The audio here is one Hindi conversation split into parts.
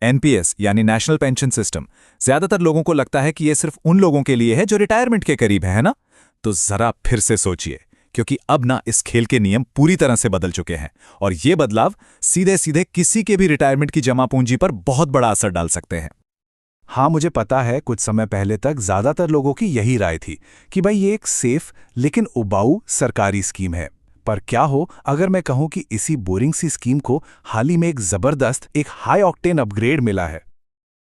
एनपीएस यानी नेशनल पेंशन सिस्टम, ज्यादातर लोगों को लगता है कि ये सिर्फ उन लोगों के लिए है जो रिटायरमेंट के करीब है ना? तो जरा फिर से सोचिए, क्योंकि अब ना इस खेल के नियम पूरी तरह से बदल चुके हैं और ये बदलाव सीधे सीधे किसी के भी रिटायरमेंट की जमा पूंजी पर बहुत बड़ा असर डाल सकते हैं। हाँ, मुझे पता है कुछ समय पहले तक ज्यादातर लोगों की यही राय थी कि भाई ये एक सेफ लेकिन उबाऊ सरकारी स्कीम है। पर क्या हो अगर मैं कहूं कि इसी बोरिंग सी स्कीम को हाल ही में एक जबरदस्त, एक हाई ऑक्टेन अपग्रेड मिला है।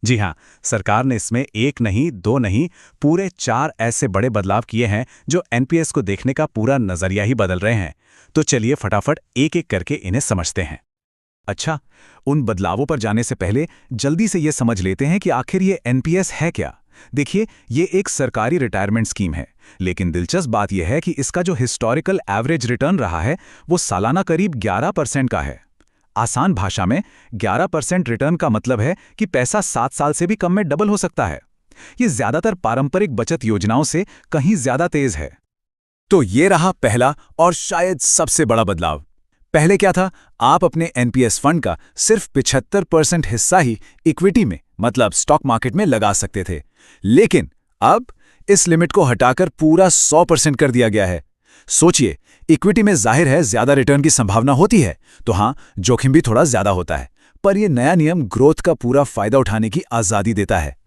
जी हाँ, सरकार ने इसमें एक नहीं, दो नहीं, पूरे 4 ऐसे बड़े बदलाव किए हैं जो एनपीएस को देखने का पूरा नजरिया ही बदल रहे हैं। तो चलिए फटाफट एक-एक करके इन्हें समझते हैं। अच्छा, उन बदलावों पर जाने से पहले जल्दी से ये समझ लेते हैं कि आखिर ये एनपीएस है क्या। देखिए, ये एक सरकारी रिटायरमेंट स्कीम है, लेकिन दिलचस्प बात यह है कि इसका जो हिस्टोरिकल एवरेज रिटर्न रहा है वो सालाना करीब 11% का है। आसान भाषा में 11% रिटर्न का मतलब है कि पैसा 7 साल से भी कम में डबल हो सकता है। ये ज्यादातर पारंपरिक बचत योजनाओं से कहीं ज्यादा तेज है। तो ये रहा पहला और शायद सबसे बड़ा बदलाव। पहले क्या था, आप एनपीएस एनपीएस फंड का सिर्फ 75% हिस्सा ही इक्विटी में, मतलब स्टॉक मार्केट में लगा सकते थे, लेकिन अब इस लिमिट को हटाकर पूरा 100% कर दिया गया है। सोचिए, इक्विटी में जाहिर है ज्यादा रिटर्न की संभावना होती है, तो हाँ, जोखिम भी थोड़ा ज्यादा होता है, पर यह नया नियम ग्रोथ का पूरा फायदा उठाने की आजादी देता है।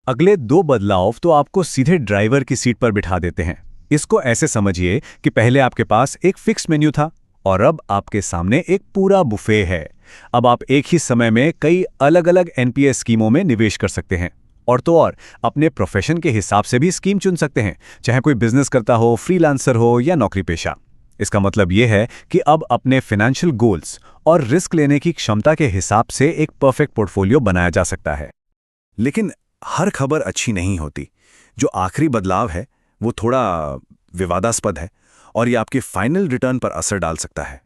अगले 2 बदलाव तो आपको सीधे ड्राइवर की सीट पर बिठा देते हैं। इसको ऐसे समझिए कि पहले आपके पास एक फिक्स मेन्यू था और अब आपके सामने एक पूरा बुफे है। अब आप एक ही समय में कई अलग-अलग एनपीएस स्कीमों में निवेश कर सकते हैं और तो और अपने प्रोफेशन के हिसाब से भी स्कीम चुन सकते हैं, चाहे कोई बिजनेस करता हो, फ्रीलांसर हो या नौकरी पेशा। इसका मतलब यह है कि अब अपने फाइनेंशियल गोल्स और रिस्क लेने की क्षमता के हिसाब से एक परफेक्ट पोर्टफोलियो बनाया जा सकता है। लेकिन हर खबर अच्छी नहीं होती। जो आखिरी बदलाव है वो थोड़ा विवादास्पद है और ये आपके फाइनल रिटर्न पर असर डाल सकता है।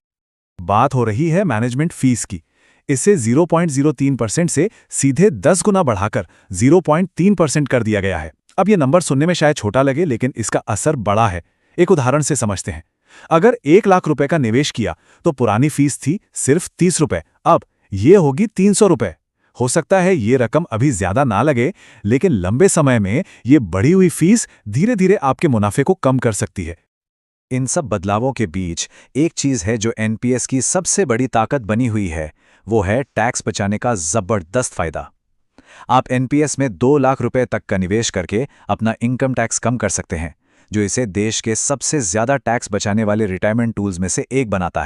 बात हो रही है मैनेजमेंट फीस की। इसे 0.03% से सीधे 10 गुना बढ़ाकर 0.3% कर दिया गया है। अब ये नंबर सुनने में शायद छोटा लगे, लेकिन इसका असर बड़ा है। एक उदाहरण से समझते हैं। अगर 1 लाख रुपए का निवेश किया तो पुरानी फीस थी सिर्फ 30 रुपए, अब ये होगी 300 रुपए। हो सकता है ये रकम अभी ज्यादा ना लगे, लेकिन लंबे समय में ये बढ़ी हुई फीस धीरे धीरे आपके मुनाफे को कम कर सकती है। इन सब बदलावों के बीच एक चीज है जो एनपीएस की सबसे बड़ी ताकत बनी हुई है, वो है टैक्स बचाने का जबरदस्त फायदा। आप एनपीएस में 2 लाख रुपए तक का निवेश करके अपना इनकम टैक्स कम कर सकते हैं, जो इसे देश के सबसे ज्यादा टैक्स बचाने वाले रिटायरमेंट टूल्स में से एक बनाता है।